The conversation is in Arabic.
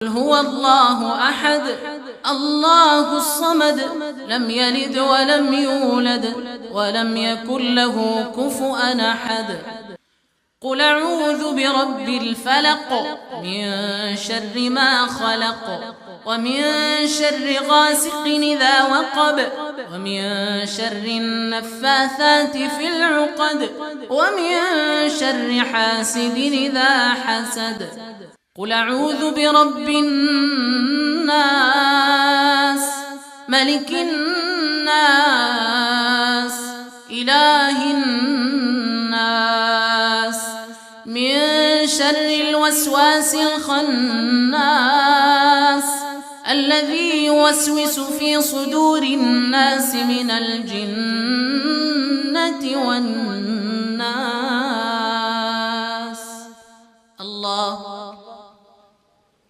قل هو الله أحد الله الصمد لم يلد ولم يولد ولم يكن له كفؤا أحد. قل أعوذ برب الفلق من شر ما خلق ومن شر غاسق إذا وقب ومن شر النفاثات في العقد ومن شر حاسد إذا حسد. قل أعوذ برب الناس ملك الناس إله الناس من شر الوسواس الخناس الذي يوسوس في صدور الناس من الجنة والناس.